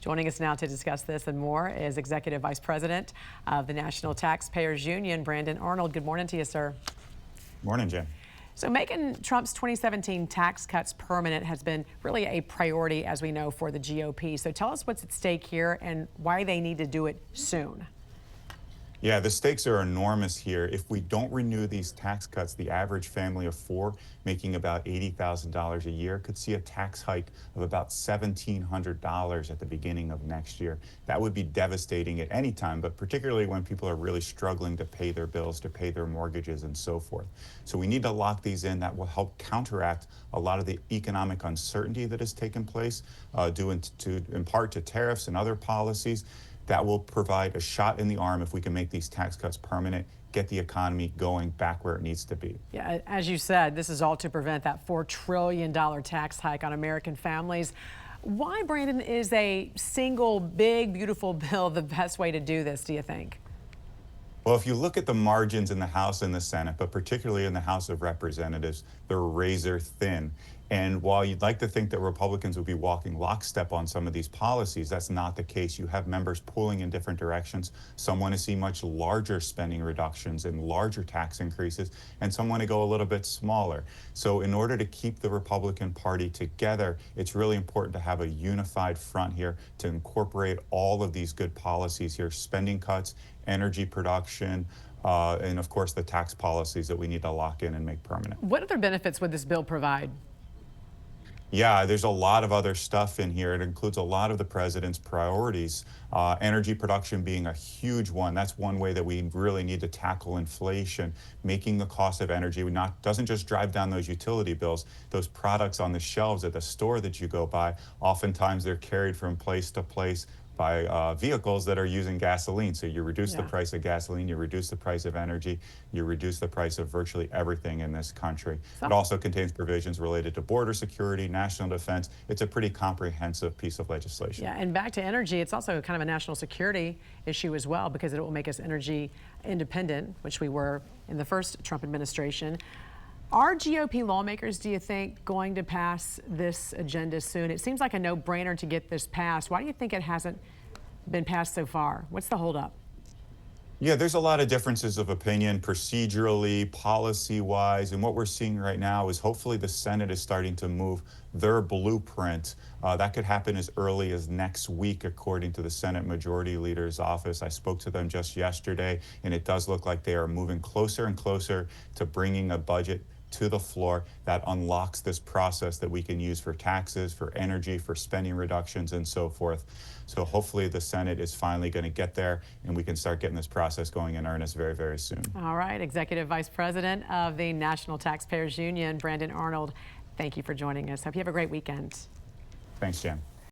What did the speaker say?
Joining us now to discuss this and more is Executive Vice President of the National Taxpayers Union, Brandon Arnold. Good morning to you, sir. Morning, Jen. So making Trump's 2017 tax cuts permanent has been really a priority, as we know, for the GOP. So tell us what's at stake here and why they need to do it soon. Yeah, the stakes are enormous here. If we don't renew these tax cuts, the average family of four making about $80,000 a year could see a tax hike of about $1,700 at the beginning of next year. That would be devastating at any time, but particularly when people are really struggling to pay their bills, to pay their mortgages, and so forth. So we need to lock these in. That will help counteract a lot of the economic uncertainty that has taken place, due in part to tariffs and other policies. That will provide a shot in the arm if we can make these tax cuts permanent, get the economy going back where it needs to be. Yeah, as you said, this is all to prevent that $4 trillion tax hike on American families. Why, Brandon, is a single big, beautiful bill the best way to do this, do you think? Well, if you look at the margins in the House and the Senate, but particularly in the House of Representatives, they're razor thin. And while you'd like to think that Republicans would be walking lockstep on some of these policies, that's not the case. You have members pulling in different directions. Some want to see much larger spending reductions and larger tax increases, and some want to go a little bit smaller. So in order to keep the Republican Party together, it's really important to have a unified front here to incorporate all of these good policies here, spending cuts, energy production, and of course the tax policies that we need to lock in and make permanent. What other benefits would this bill provide? Yeah, there's a lot of other stuff in here. It includes a lot of the president's priorities, energy production being a huge one. That's one way that we really need to tackle inflation, making the cost of energy doesn't just drive down those utility bills. Those products on the shelves at the store that you go by, oftentimes they're carried from place to place by vehicles that are using gasoline. So you reduce the price of gasoline, you reduce the price of energy, you reduce the price of virtually everything in this country. It also contains provisions related to border security, national defense. It's a pretty comprehensive piece of legislation. Yeah, and back to energy, it's also kind of a national security issue as well, because it will make us energy independent, which we were in the first Trump administration. Are GOP lawmakers, do you think, going to pass this agenda soon? It seems like a no-brainer to get this passed. Why do you think it hasn't been passed so far? What's the holdup? Yeah, there's a lot of differences of opinion procedurally, policy-wise, and what we're seeing right now is hopefully the Senate is starting to move their blueprint. That could happen as early as next week, according to the Senate Majority Leader's office. I spoke to them just yesterday, and it does look like they are moving closer and closer to bringing a budget to the floor that unlocks this process that we can use for taxes, for energy, for spending reductions, and so forth. So hopefully the Senate is finally going to get there and we can start getting this process going in earnest very, very soon. All right, Executive Vice President of the National Taxpayers Union, Brandon Arnold, thank you for joining us. Hope you have a great weekend. Thanks, Jen.